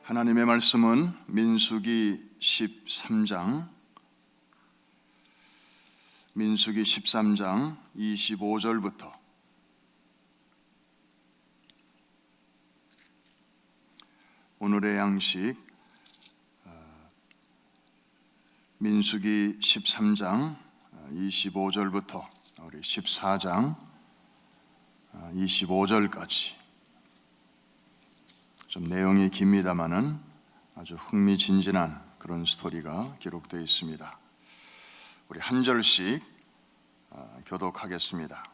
하나님의 말씀은 민수기 13장 25절부터 오늘의 양식 민수기 13장 25절부터 우리 14장 25절까지 좀 내용이 깁니다마는 아주 흥미진진한 그런 스토리가 기록되어 있습니다. 우리 한 절씩 교독하겠습니다.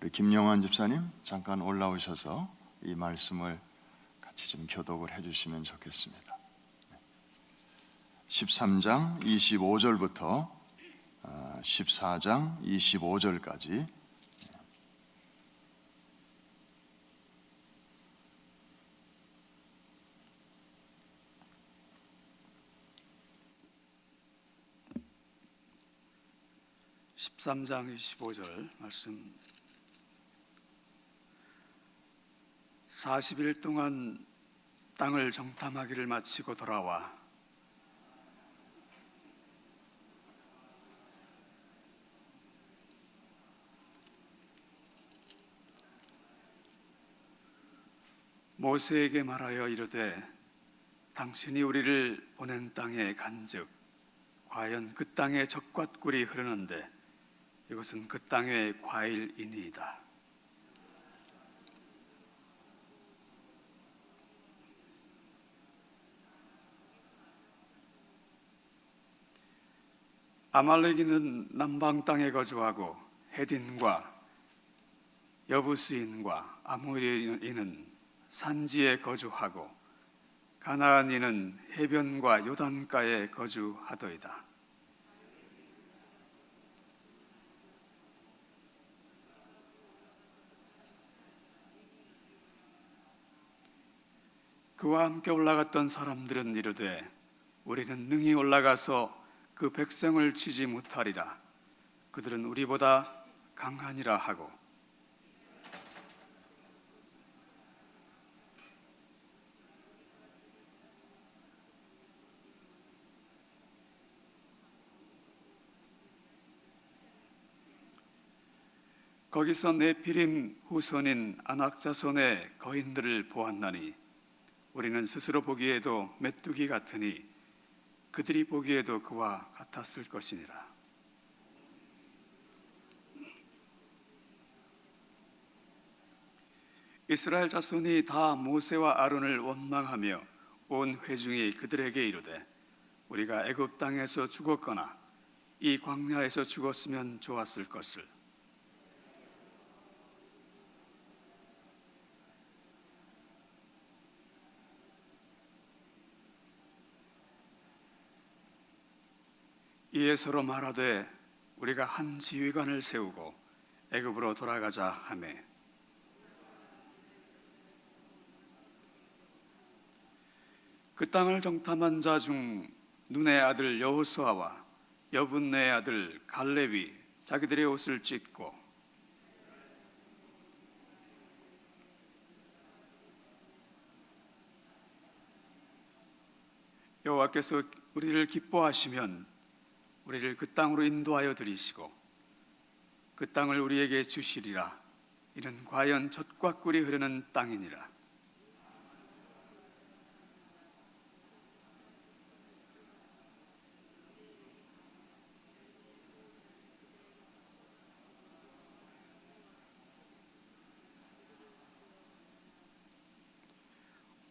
우리 김영환 집사님 잠깐 올라오셔서 이 말씀을 같이 좀 교독을 해주시면 좋겠습니다. 13장 25절부터 14장 25절까지 (13장) 25절 말씀. 40일 동안 땅을 정탐하기를 마치고 돌아와 모세에게 말하여 이르되 당신이 우리를 보낸 땅에 간즉 과연 그 땅에 젖과 꿀이 흐르는데 이것은 그 땅의 과일이니이다. 아말렉인은 남방 땅에 거주하고 헤딘과 여부스인과 아모리인은 산지에 거주하고 가나안인은 해변과 요단가에 거주하더이다. 그와 함께 올라갔던 사람들은 이르되 우리는 능히 올라가서 그 백성을 치지 못하리라. 그들은 우리보다 강하니라 하고 거기서 네피림 후손인 아낙 자손의 거인들을 보았나니 우리는 스스로 보기에도 메뚜기 같으니 그들이 보기에도 그와 같았을 것이니라. 이스라엘 자손이 다 모세와 아론을 원망하며 온 회중이 그들에게 이르되 우리가 애굽 땅에서 죽었거나 이 광야에서 죽었으면 좋았을 것을. 이에 서로 말하되 우리가 한 지휘관을 세우고 애굽으로 돌아가자 하매 그 땅을 정탐한 자 중 눈의 아들 여호수아와 여분네의 아들 갈렙이 자기들의 옷을 찢고 여호와께서 우리를 기뻐하시면 우리를 그 땅으로 인도하여 들이시고 그 땅을 우리에게 주시리라. 이는 과연 젖과 꿀이 흐르는 땅이니라.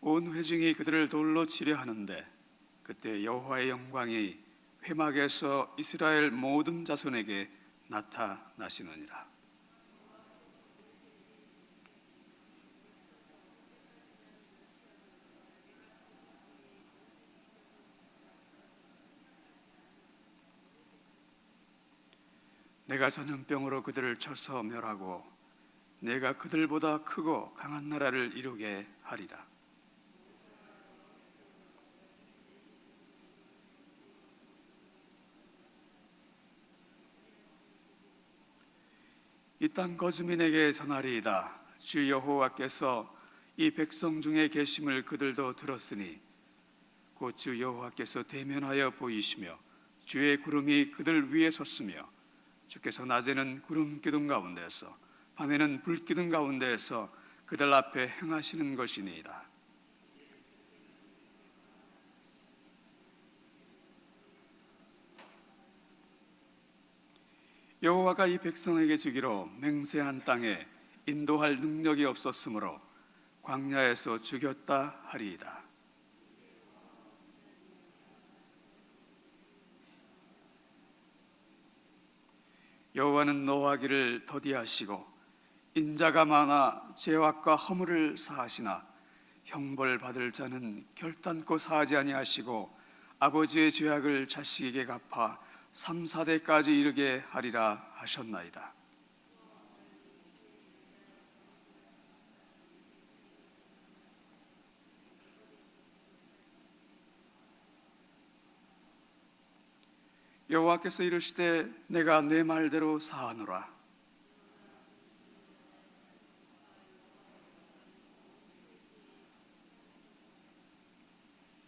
온 회중이 그들을 돌로 치려 하는데 그때 여호와의 영광이 회막에서 이스라엘 모든 자손에게 나타나시느니라. 내가 전염병으로 그들을 쳐서 멸하고 내가 그들보다 크고 강한 나라를 이루게 하리라. 이 땅 거주민에게 전하리이다. 주 여호와께서 이 백성 중에 계심을 그들도 들었으니 곧 주 여호와께서 대면하여 보이시며 주의 구름이 그들 위에 섰으며 주께서 낮에는 구름 기둥 가운데에서 밤에는 불 기둥 가운데에서 그들 앞에 행하시는 것이니이다. 여호와가 이 백성에게 주기로 맹세한 땅에 인도할 능력이 없었으므로 광야에서 죽였다 하리이다. 여호와는 노하기를 더디하시고 인자가 많아 죄악과 허물을 사하시나 형벌 받을 자는 결단코 사하지 아니하시고 아버지의 죄악을 자식에게 갚아 3, 4대까지 이르게 하리라 하셨나이다. 여호와께서 이르시되 내가 내 말대로 사하노라.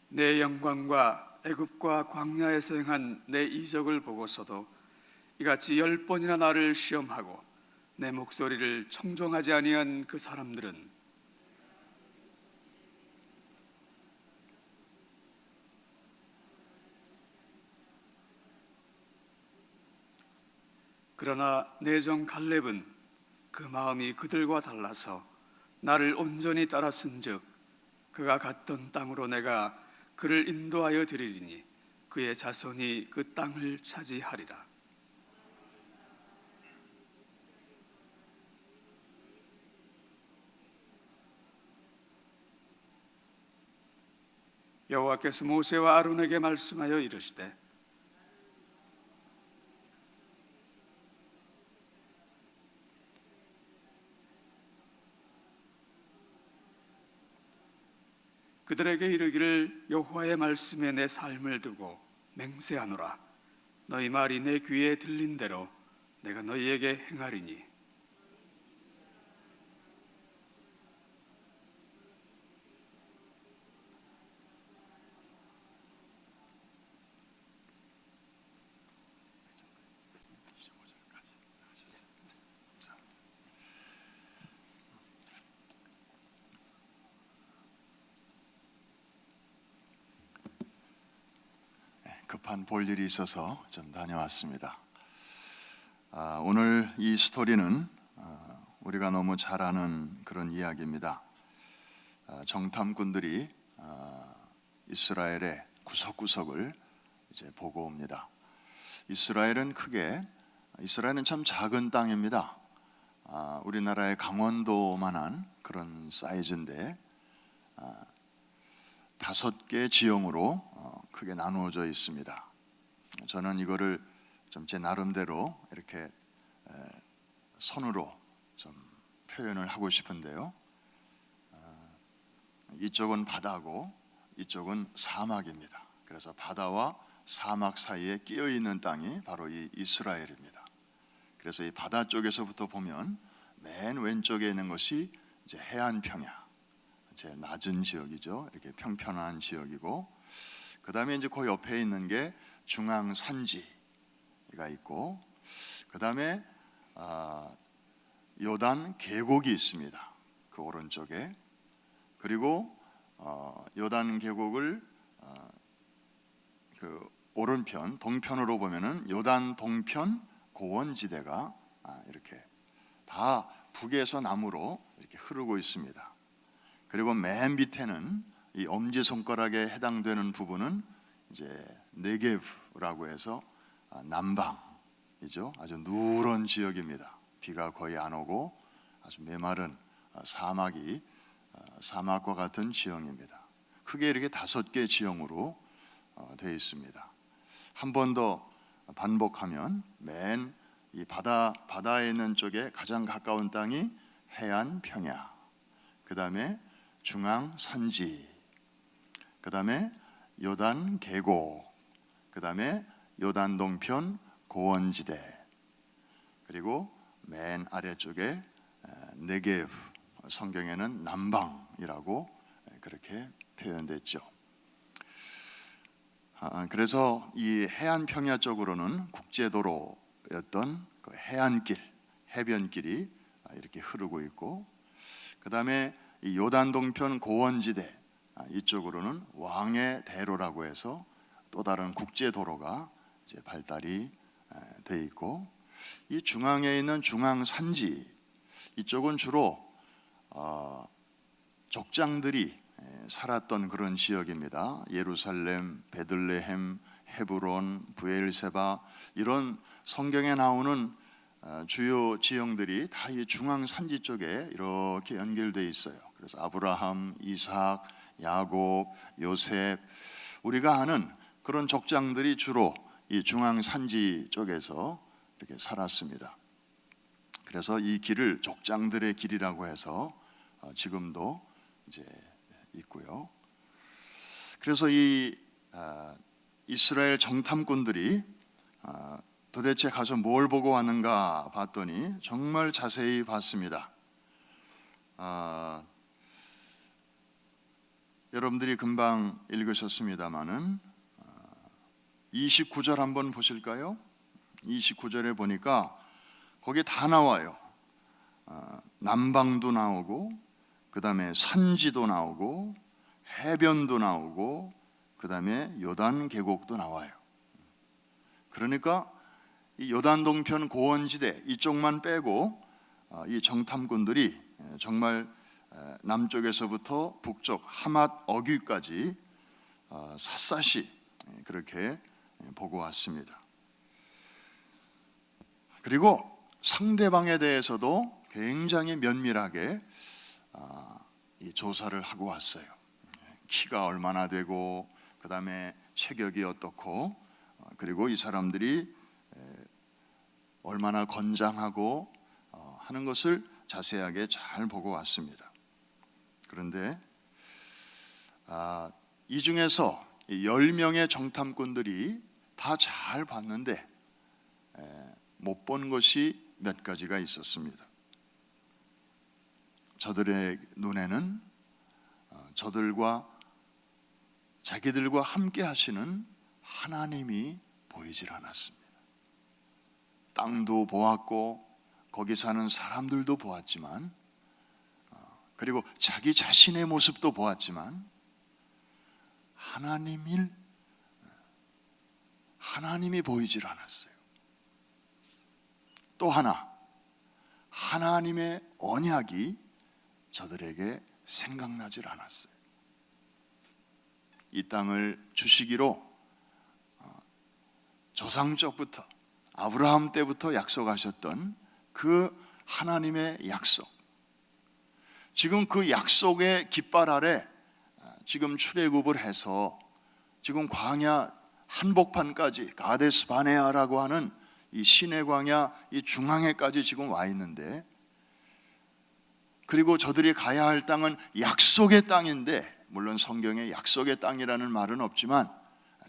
내 영광과 애굽과 광야에서 행한 내 이적을 보고서도 이같이 10번이나 나를 시험하고 내 목소리를 청종하지 아니한 그 사람들은 그러나 내 종 갈렙은 그 마음이 그들과 달라서 나를 온전히 따랐은즉 그가 갔던 땅으로 내가 그를 인도하여 드리리니 그의 자손이 그 땅을 차지하리라. 여호와께서 모세와 아론에게 말씀하여 이르시되 그들에게 이르기를 여호와의 말씀에 내 삶을 두고 맹세하노라. 너희 말이 내 귀에 들린 대로 내가 너희에게 행하리니 급한 볼 일이 있어서 좀 다녀왔습니다. 오늘 이 스토리는 우리가 너무 잘 아는 그런 이야기입니다. 정탐꾼들이 이스라엘의 구석구석을 이제 보고 옵니다. 이스라엘은 참 작은 땅입니다. 우리나라의 강원도만한 그런 사이즈인데 5개 지형으로 크게 나누어져 있습니다. 저는 이거를 좀 제 나름대로 이렇게 손으로 좀 표현을 하고 싶은데요. 이쪽은 바다고 이쪽은 사막입니다. 그래서 바다와 사막 사이에 끼어 있는 땅이 바로 이 이스라엘입니다. 그래서 이 바다 쪽에서부터 보면 맨 왼쪽에 있는 것이 이제 해안 평야, 제일 낮은 지역이죠. 이렇게 평평한 지역이고, 그 다음에 이제 그 옆에 있는 게 중앙 산지가 있고, 그 다음에 요단 계곡이 있습니다. 그 오른쪽에. 그리고 요단 계곡을 그 오른편 동편으로 보면은 요단 동편 고원지대가 이렇게 다 북에서 남으로 이렇게 흐르고 있습니다. 그리고 맨 밑에는 이 엄지 손가락에 해당되는 부분은 이제 네게브라고 해서 남방이죠. 아주 누런 지역입니다. 비가 거의 안 오고 아주 메마른 사막과 같은 지형입니다. 크게 이렇게 5개 지형으로 되어 있습니다. 한 번 더 반복하면 맨 이 바다에 있는 쪽에 가장 가까운 땅이 해안 평야, 그 다음에 중앙 산지, 그 다음에 요단 계곡, 그 다음에 요단 동편 고원지대, 그리고 맨 아래쪽에 네게브, 성경에는 남방이라고 그렇게 표현됐죠. 그래서 이 해안 평야 쪽으로는 국제도로였던 그 해안길, 해변길이 이렇게 흐르고 있고, 그 다음에 이 요단 동편 고원지대 이쪽으로는 왕의 대로라고 해서 또 다른 국제도로가 이제 발달이 돼 있고, 이 중앙에 있는 중앙산지 이쪽은 주로 족장들이 살았던 그런 지역입니다. 예루살렘, 베들레헴, 헤브론, 브엘세바, 이런 성경에 나오는 주요 지형들이 다 이 중앙산지 쪽에 이렇게 연결되어 있어요. 그래서 아브라함, 이삭, 야곱, 요셉, 우리가 아는 그런 족장들이 주로 이 중앙산지 쪽에서 이렇게 살았습니다. 그래서 이 길을 족장들의 길이라고 해서 지금도 이제 있고요. 그래서 이 이스라엘 정탐꾼들이 도대체 가서 뭘 보고 왔는가 봤더니 정말 자세히 봤습니다. 여러분들이 금방 읽으셨습니다마는 29절 한번 보실까요? 29절에 보니까 거기 다 나와요. 남방도 나오고, 그 다음에 산지도 나오고, 해변도 나오고, 그 다음에 요단 계곡도 나와요. 그러니까 이 요단 동편 고원지대 이쪽만 빼고 이 정탐꾼들이 정말 남쪽에서부터 북쪽 하맛 어귀까지 샅샅이 그렇게 보고 왔습니다. 그리고 상대방에 대해서도 굉장히 면밀하게 이 조사를 하고 왔어요. 키가 얼마나 되고, 그 다음에 체격이 어떻고, 그리고 이 사람들이 얼마나 건장하고 하는 것을 자세하게 잘 보고 왔습니다. 그런데 이 중에서 10명의 정탐꾼들이 다 잘 봤는데 못 본 것이 몇 가지가 있었습니다. 저들의 눈에는 자기들과 함께 하시는 하나님이 보이질 않았습니다. 땅도 보았고 거기 사는 사람들도 보았지만, 그리고 자기 자신의 모습도 보았지만 하나님이 보이질 않았어요. 또 하나, 하나님의 언약이 저들에게 생각나질 않았어요. 이 땅을 주시기로 조상적부터 아브라함 때부터 약속하셨던 그 하나님의 약속, 지금 그 약속의 깃발 아래 지금 출애굽을 해서 지금 광야 한복판까지 가데스 바네아라고 하는 이 시내 광야 이 중앙에까지 지금 와 있는데, 그리고 저들이 가야 할 땅은 약속의 땅인데, 물론 성경에 약속의 땅이라는 말은 없지만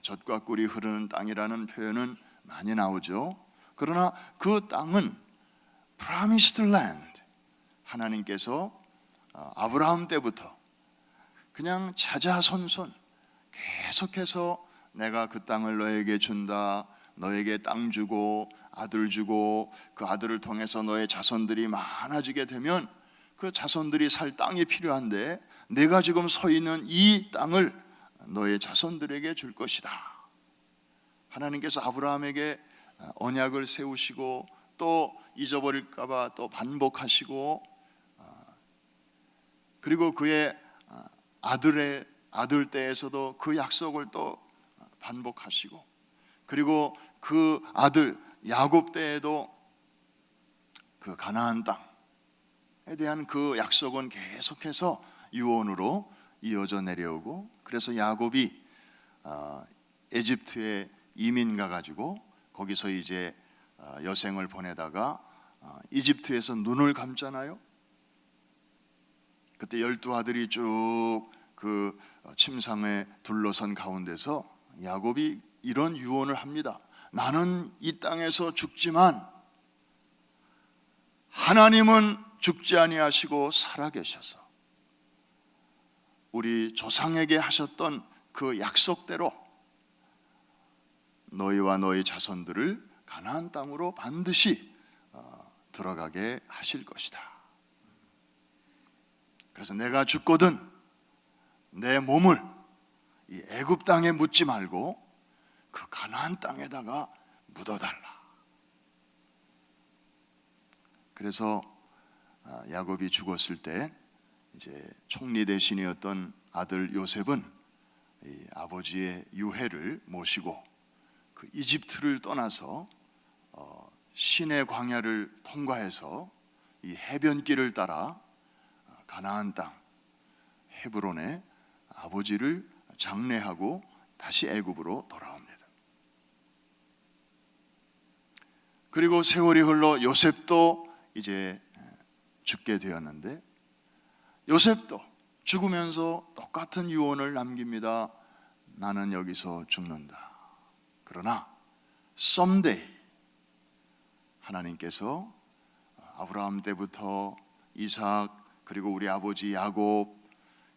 젖과 꿀이 흐르는 땅이라는 표현은 많이 나오죠. 그러나 그 땅은 Promised Land, 하나님께서 아브라함 때부터 그냥 자자손손 계속해서 내가 그 땅을 너에게 준다, 너에게 땅 주고 아들 주고, 그 아들을 통해서 너의 자손들이 많아지게 되면 그 자손들이 살 땅이 필요한데 내가 지금 서 있는 이 땅을 너의 자손들에게 줄 것이다. 하나님께서 아브라함에게 언약을 세우시고 또 잊어버릴까 봐 또 반복하시고, 그리고 그의 아들 때에서도 그 약속을 또 반복하시고, 그리고 그 아들 야곱 때에도 그 가나안 땅에 대한 그 약속은 계속해서 유언으로 이어져 내려오고, 그래서 야곱이 에집트에 이민 가가지고 거기서 이제 여생을 보내다가 이집트에서 눈을 감잖아요. 그때 12아들이 쭉 그 침상에 둘러선 가운데서 야곱이 이런 유언을 합니다. 나는 이 땅에서 죽지만 하나님은 죽지 아니하시고 살아계셔서 우리 조상에게 하셨던 그 약속대로 너희와 너희 자손들을 가나안 땅으로 반드시 들어가게 하실 것이다. 그래서 내가 죽거든 내 몸을 이 애굽 땅에 묻지 말고 그 가나안 땅에다가 묻어달라. 그래서 야곱이 죽었을 때 이제 총리 대신이었던 아들 요셉은 이 아버지의 유해를 모시고 그 이집트를 떠나서 시내 광야를 통과해서 이 해변길을 따라 가나안 땅 헤브론에 아버지를 장례하고 다시 애굽으로 돌아옵니다. 그리고 세월이 흘러 요셉도 이제 죽게 되었는데 요셉도 죽으면서 똑같은 유언을 남깁니다. 나는 여기서 죽는다. 그러나 someday 하나님께서 아브라함 때부터 이삭 그리고 우리 아버지 야곱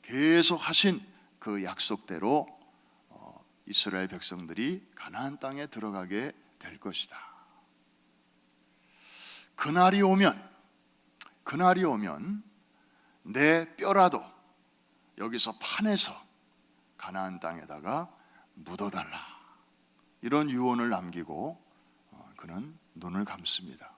계속 하신 그 약속대로 이스라엘 백성들이 가나안 땅에 들어가게 될 것이다. 그날이 오면 내 뼈라도 여기서 파내서 가나안 땅에다가 묻어달라. 이런 유언을 남기고 그는 눈을 감습니다.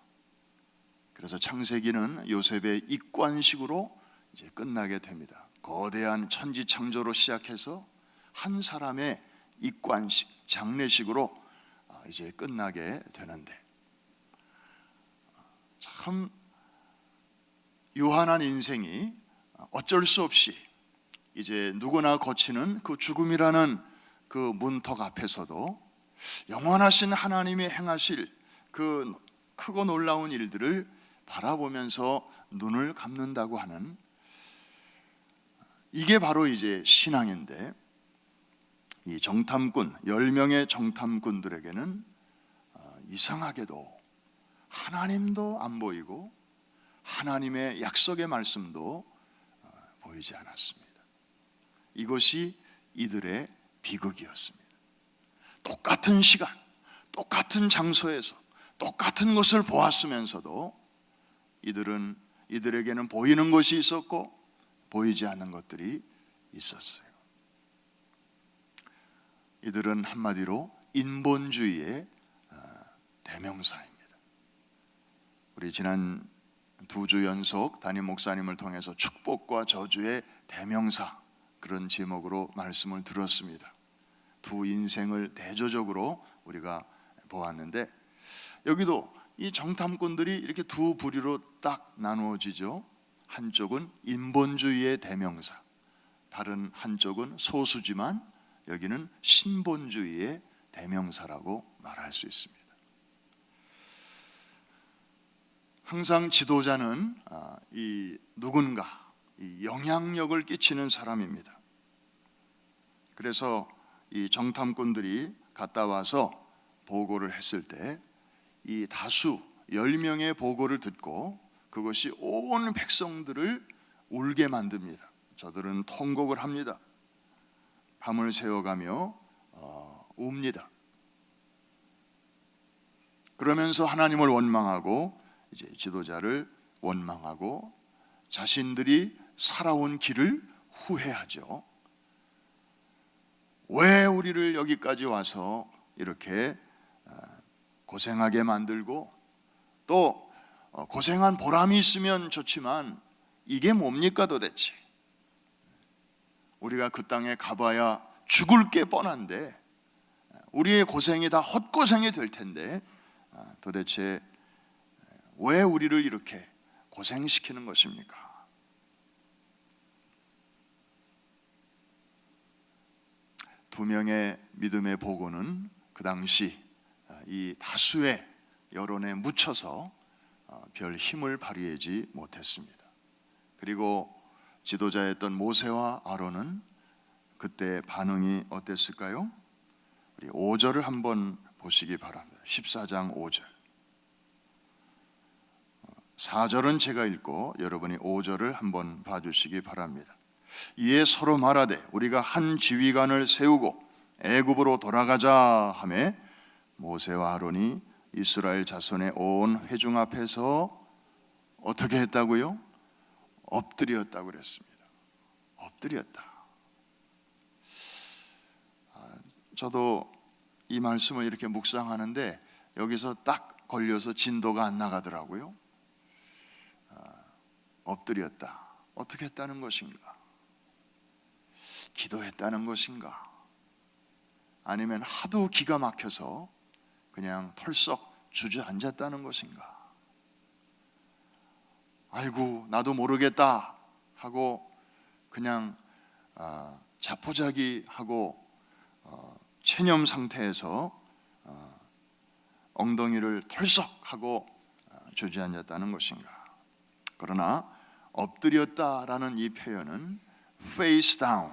그래서 창세기는 요셉의 입관식으로 이제 끝나게 됩니다. 거대한 천지 창조로 시작해서 한 사람의 입관식, 장례식으로 이제 끝나게 되는데 참 유한한 인생이 어쩔 수 없이 이제 누구나 거치는 그 죽음이라는 그 문턱 앞에서도 영원하신 하나님이 행하실 그 크고 놀라운 일들을 바라보면서 눈을 감는다고 하는 이게 바로 이제 신앙인데 이 정탐꾼 10명의 정탐꾼들에게는 이상하게도 하나님도 안 보이고 하나님의 약속의 말씀도 보이지 않았습니다. 이것이 이들의 비극이었습니다. 똑같은 시간, 똑같은 장소에서 똑같은 것을 보았으면서도 이들에게는 보이는 것이 있었고 보이지 않는 것들이 있었어요. 이들은 한마디로 인본주의의 대명사입니다. 우리 지난 2주 연속 담임 목사님을 통해서 축복과 저주의 대명사 그런 제목으로 말씀을 들었습니다. 두 인생을 대조적으로 우리가 보았는데 여기도 이 정탐꾼들이 이렇게 두 부류로 딱 나누어지죠. 한쪽은 인본주의의 대명사, 다른 한쪽은 소수지만 여기는 신본주의의 대명사라고 말할 수 있습니다. 항상 지도자는 누군가 영향력을 끼치는 사람입니다. 그래서 이 정탐꾼들이 갔다 와서 보고를 했을 때 이 다수 10명의 보고를 듣고 그것이 온 백성들을 울게 만듭니다. 저들은 통곡을 합니다. 밤을 새워가며 웁니다. 그러면서 하나님을 원망하고 이제 지도자를 원망하고 자신들이 살아온 길을 후회하죠. 왜 우리를 여기까지 와서 이렇게 고생하게 만들고 또 고생한 보람이 있으면 좋지만 이게 뭡니까 도대체? 우리가 그 땅에 가봐야 죽을 게 뻔한데 우리의 고생이 다 헛고생이 될 텐데 도대체 왜 우리를 이렇게 고생시키는 것입니까? 두 명의 믿음의 보고는 그 당시 이 다수의 여론에 묻혀서 별 힘을 발휘하지 못했습니다. 그리고 지도자였던 모세와 아론은 그때 반응이 어땠을까요? 우리 5절을 한번 보시기 바랍니다. 14장 5절. 4절은 제가 읽고 여러분이 5절을 한번 봐주시기 바랍니다. 이에 서로 말하되 우리가 한 지휘관을 세우고 애굽으로 돌아가자 하매 모세와 아론이 이스라엘 자손의 온 회중 앞에서 어떻게 했다고요? 엎드렸다고 그랬습니다. 엎드렸다. 저도 이 말씀을 이렇게 묵상하는데 여기서 딱 걸려서 진도가 안 나가더라고요. 엎드렸다. 어떻게 했다는 것인가? 기도했다는 것인가? 아니면 하도 기가 막혀서 그냥 털썩 주저앉았다는 것인가? 아이고 나도 모르겠다 하고 그냥 자포자기하고 체념 상태에서 엉덩이를 털썩하고 주저앉았다는 것인가? 그러나 엎드렸다라는 이 표현은 face down,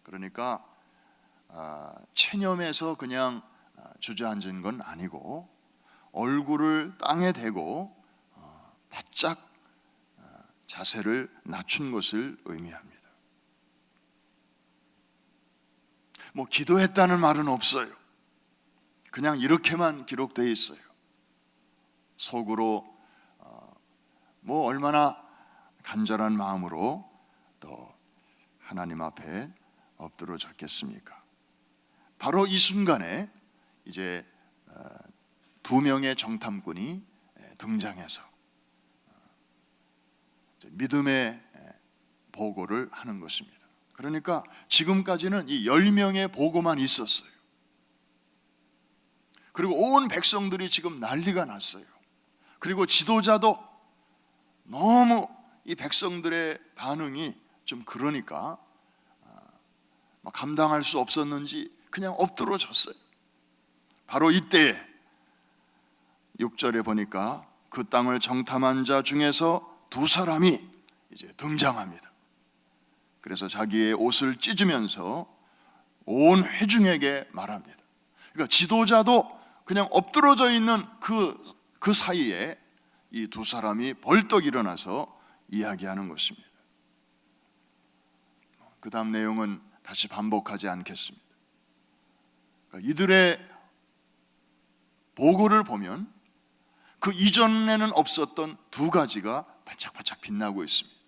그러니까 체념해서 그냥 주저앉은 건 아니고 얼굴을 땅에 대고 바짝 자세를 낮춘 것을 의미합니다. 뭐 기도했다는 말은 없어요. 그냥 이렇게만 기록되어 있어요. 속으로 뭐 얼마나 간절한 마음으로 또 하나님 앞에 엎드러졌겠습니까? 바로 이 순간에 이제 두 명의 정탐꾼이 등장해서 믿음의 보고를 하는 것입니다. 그러니까 지금까지는 이 10명의 보고만 있었어요. 그리고 온 백성들이 지금 난리가 났어요. 그리고 지도자도 너무 이 백성들의 반응이 좀 그러니까 감당할 수 없었는지 그냥 엎드러졌어요. 바로 이때에 6절에 보니까 그 땅을 정탐한 자 중에서 두 사람이 이제 등장합니다. 그래서 자기의 옷을 찢으면서 온 회중에게 말합니다. 그러니까 지도자도 그냥 엎드러져 있는 그 사이에 이 두 사람이 벌떡 일어나서 이야기하는 것입니다. 그 다음 내용은 다시 반복하지 않겠습니다. 그러니까 이들의 보고를 보면 그 이전에는 없었던 두 가지가 반짝반짝 빛나고 있습니다.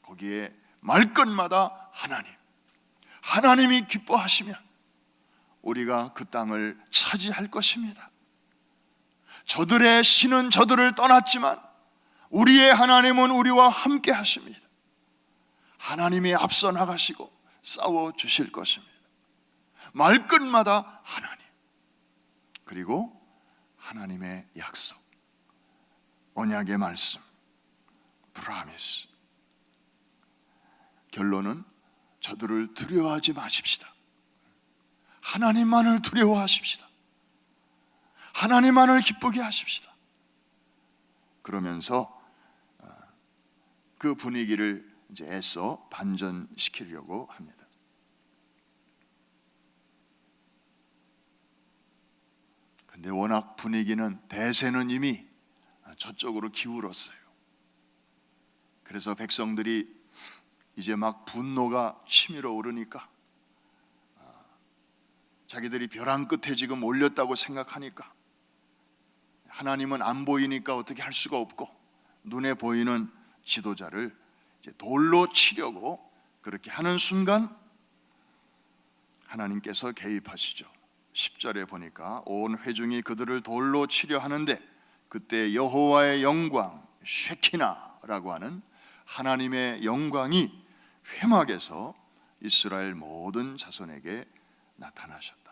거기에 말끝마다 하나님이 기뻐하시면 우리가 그 땅을 차지할 것입니다. 저들의 신은 저들을 떠났지만 우리의 하나님은 우리와 함께 하십니다. 하나님이 앞서 나가시고 싸워 주실 것입니다. 말끝마다 하나님, 그리고 하나님의 약속, 언약의 말씀, promise. 결론은 저들을 두려워하지 마십시다. 하나님만을 두려워하십시다. 하나님만을 기쁘게 하십시다. 그러면서 그 분위기를 이제 애써 반전시키려고 합니다. 근데 워낙 분위기는 대세는 이미 저쪽으로 기울었어요. 그래서 백성들이 이제 막 분노가 치밀어 오르니까 자기들이 벼랑 끝에 지금 올렸다고 생각하니까 하나님은 안 보이니까 어떻게 할 수가 없고 눈에 보이는 지도자를 이제 돌로 치려고 그렇게 하는 순간 하나님께서 개입하시죠. 10절에 보니까 온 회중이 그들을 돌로 치려 하는데 그때 여호와의 영광 쉐키나라고 하는 하나님의 영광이 회막에서 이스라엘 모든 자손에게 나타나셨다.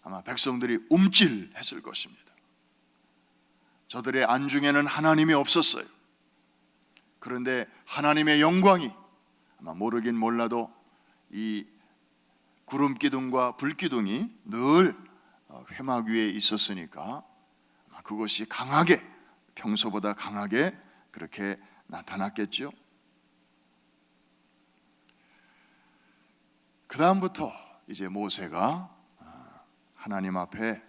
아마 백성들이 움찔했을 것입니다. 저들의 안중에는 하나님이 없었어요. 그런데 하나님의 영광이 아마 모르긴 몰라도 이 구름 기둥과 불 기둥이 늘 회막 위에 있었으니까 아마 그것이 강하게, 평소보다 강하게 그렇게 나타났겠죠. 그 다음부터 이제 모세가 하나님 앞에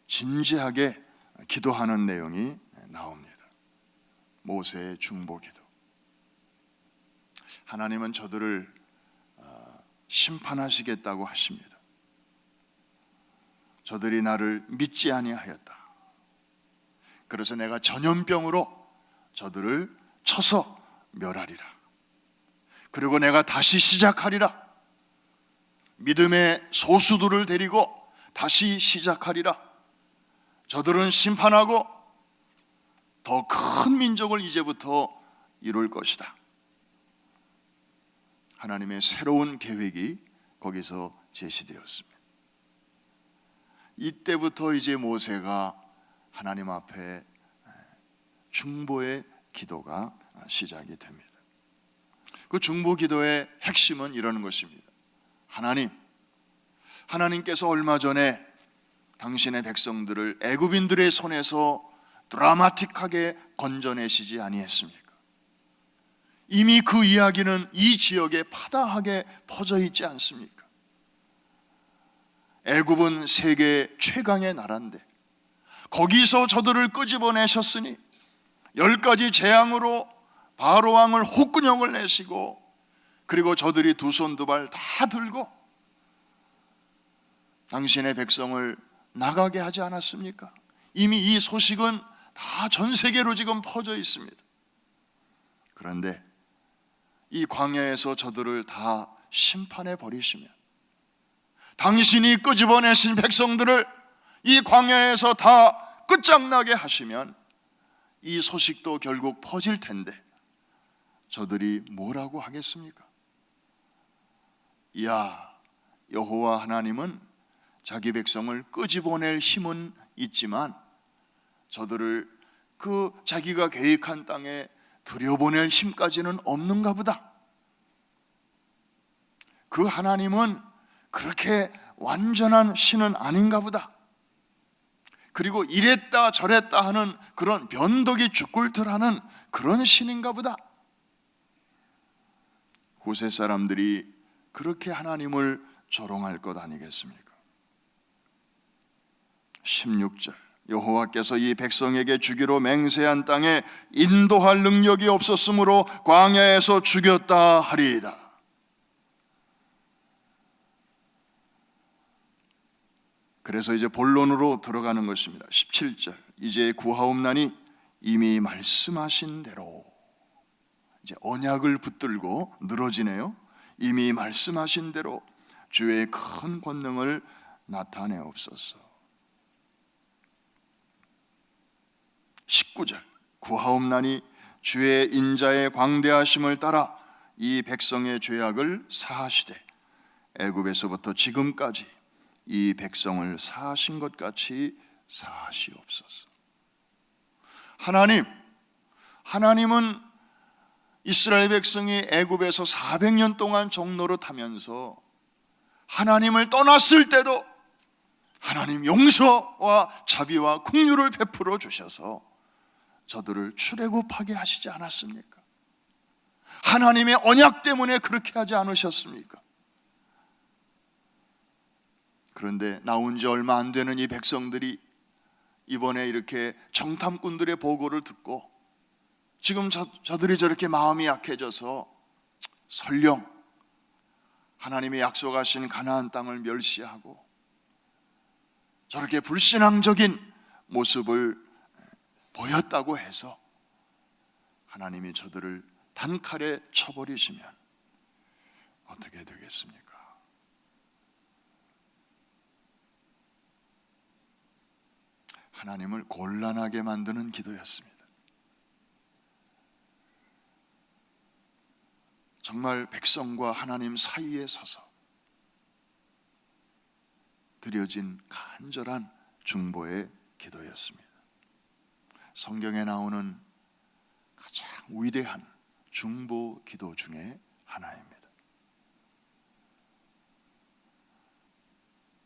진지하게 기도하는 내용이 나옵니다. 모세의 중보기도. 하나님은 저들을 심판하시겠다고 하십니다. 저들이 나를 믿지 아니하였다. 그래서 내가 전염병으로 저들을 쳐서 멸하리라. 그리고 내가 다시 시작하리라. 믿음의 소수들을 데리고 다시 시작하리라. 저들은 심판하고 더 큰 민족을 이제부터 이룰 것이다. 하나님의 새로운 계획이 거기서 제시되었습니다. 이때부터 이제 모세가 하나님 앞에 중보의 기도가 시작이 됩니다. 그 중보 기도의 핵심은 이러는 것입니다. 하나님께서 얼마 전에 당신의 백성들을 애굽인들의 손에서 드라마틱하게 건져내시지 아니했습니까? 이미 그 이야기는 이 지역에 파다하게 퍼져 있지 않습니까? 애굽은 세계 최강의 나라인데 거기서 저들을 끄집어내셨으니 10가지 재앙으로 바로 왕을 혹근형을 내시고, 그리고 저들이 두 손 두 발 다 들고 당신의 백성을 나가게 하지 않았습니까? 이미 이 소식은 다 전 세계로 지금 퍼져 있습니다. 그런데 이 광야에서 저들을 다 심판해 버리시면, 당신이 끄집어내신 백성들을 이 광야에서 다 끝장나게 하시면 이 소식도 결국 퍼질 텐데 저들이 뭐라고 하겠습니까? 이야, 여호와 하나님은 자기 백성을 끄집어낼 힘은 있지만 저들을 그 자기가 계획한 땅에 들여보낼 힘까지는 없는가 보다. 그 하나님은 그렇게 완전한 신은 아닌가 보다. 그리고 이랬다 저랬다 하는 그런 변덕이 죽굴들하는 그런 신인가 보다. 고세 사람들이 그렇게 하나님을 조롱할 것 아니겠습니까? 16절, 여호와께서 이 백성에게 주기로 맹세한 땅에 인도할 능력이 없었으므로 광야에서 죽였다 하리이다. 그래서 이제 본론으로 들어가는 것입니다. 17절, 이제 구하옵나니 이미 말씀하신 대로. 이제 언약을 붙들고 늘어지네요. 이미 말씀하신 대로 주의 큰 권능을 나타내옵소서. 19절, 구하옵나니 주의 인자의 광대하심을 따라 이 백성의 죄악을 사하시되 애굽에서부터 지금까지 이 백성을 사하신 것 같이 사하시옵소서. 하나님은 이스라엘 백성이 애굽에서 400년 동안 종노릇하면서 하나님을 떠났을 때도 하나님 용서와 자비와 긍휼을 베풀어 주셔서 저들을 출애굽하게 하시지 않았습니까? 하나님의 언약 때문에 그렇게 하지 않으셨습니까? 그런데 나온 지 얼마 안 되는 이 백성들이 이번에 이렇게 정탐꾼들의 보고를 듣고 지금 저들이 저렇게 마음이 약해져서 설령 하나님이 약속하신 가나안 땅을 멸시하고 저렇게 불신앙적인 모습을 보였다고 해서 하나님이 저들을 단칼에 쳐버리시면 어떻게 되겠습니까? 하나님을 곤란하게 만드는 기도였습니다. 정말 백성과 하나님 사이에 서서 드려진 간절한 중보의 기도였습니다. 성경에 나오는 가장 위대한 중보 기도 중에 하나입니다.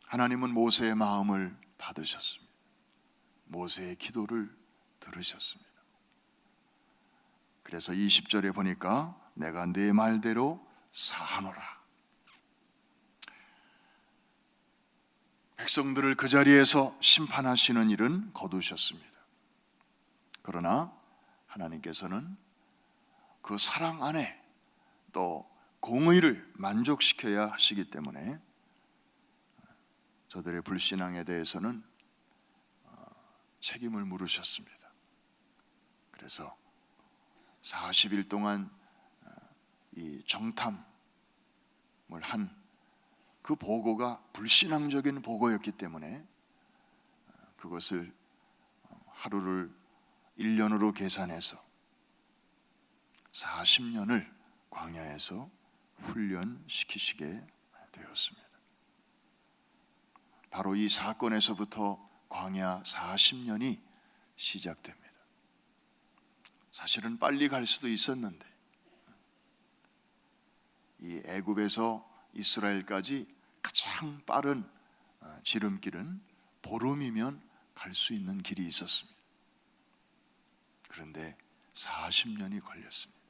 하나님은 모세의 마음을 받으셨습니다. 모세의 기도를 들으셨습니다. 그래서 20절에 보니까 내가 네 말대로 사하노라. 백성들을 그 자리에서 심판하시는 일은 거두셨습니다. 그러나 하나님께서는 그 사랑 안에 또 공의를 만족시켜야 하시기 때문에 저들의 불신앙에 대해서는 책임을 물으셨습니다. 그래서 40일 동안 이 정탐을 한 그 보고가 불신앙적인 보고였기 때문에 그것을 하루를 1년으로 계산해서 40년을 광야에서 훈련시키시게 되었습니다. 바로 이 사건에서부터 광야 40년이 시작됩니다. 사실은 빨리 갈 수도 있었는데 이 애굽에서 이스라엘까지 가장 빠른 지름길은 보름이면 갈 수 있는 길이 있었습니다. 그런데 40년이 걸렸습니다.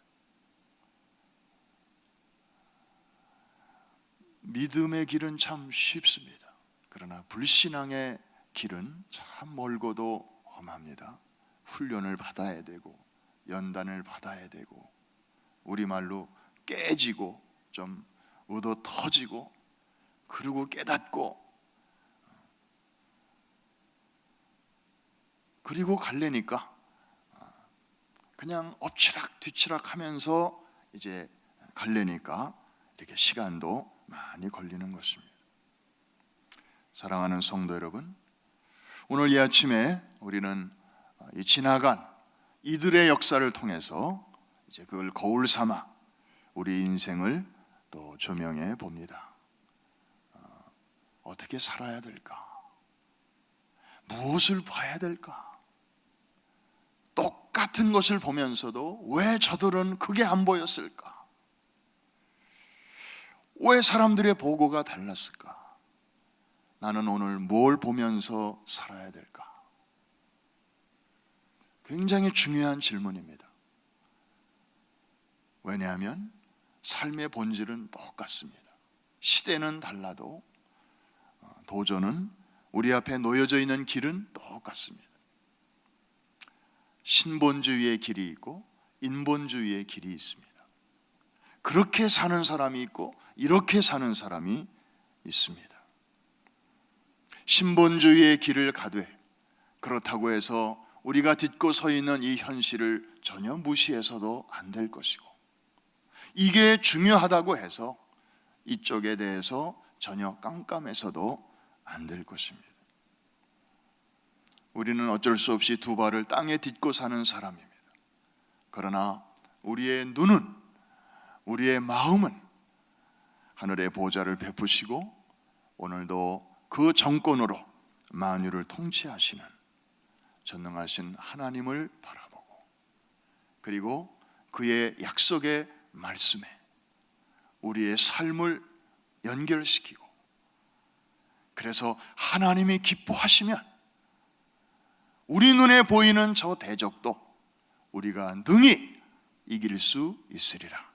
믿음의 길은 참 쉽습니다. 그러나 불신앙의 길은 참 멀고도 험합니다. 훈련을 받아야 되고 연단을 받아야 되고 우리말로 깨지고 좀 얻어 터지고 그리고 깨닫고 그리고 갈래니까 그냥 엎치락 뒤치락 하면서 이제 갈래니까 이렇게 시간도 많이 걸리는 것입니다. 사랑하는 성도 여러분, 오늘 이 아침에 우리는 이 지나간 이들의 역사를 통해서 이제 그걸 거울 삼아 우리 인생을 또 조명해 봅니다. 어떻게 살아야 될까? 무엇을 봐야 될까? 똑같은 것을 보면서도 왜 저들은 그게 안 보였을까? 왜 사람들의 보고가 달랐을까? 나는 오늘 뭘 보면서 살아야 될까? 굉장히 중요한 질문입니다. 왜냐하면 삶의 본질은 똑같습니다. 시대는 달라도 도전은 우리 앞에 놓여져 있는 길은 똑같습니다. 신본주의의 길이 있고 인본주의의 길이 있습니다. 그렇게 사는 사람이 있고 이렇게 사는 사람이 있습니다. 신본주의의 길을 가되 그렇다고 해서 우리가 딛고 서 있는 이 현실을 전혀 무시해서도 안 될 것이고 이게 중요하다고 해서 이쪽에 대해서 전혀 깜깜해서도 안 될 것입니다. 우리는 어쩔 수 없이 두 발을 땅에 딛고 사는 사람입니다. 그러나 우리의 눈은, 우리의 마음은 하늘의 보좌를 베푸시고 오늘도 그 정권으로 만유를 통치하시는 전능하신 하나님을 바라보고 그리고 그의 약속의 말씀에 우리의 삶을 연결시키고 그래서 하나님이 기뻐하시면 우리 눈에 보이는 저 대적도 우리가 능히 이길 수 있으리라.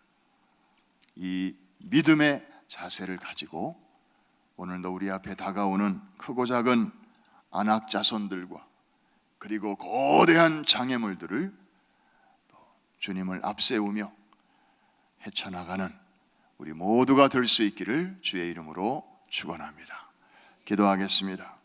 이 믿음의 자세를 가지고 오늘도 우리 앞에 다가오는 크고 작은 안악 자손들과 그리고 거대한 장애물들을 주님을 앞세우며 헤쳐나가는 우리 모두가 될 수 있기를 주의 이름으로 축원합니다. 기도하겠습니다.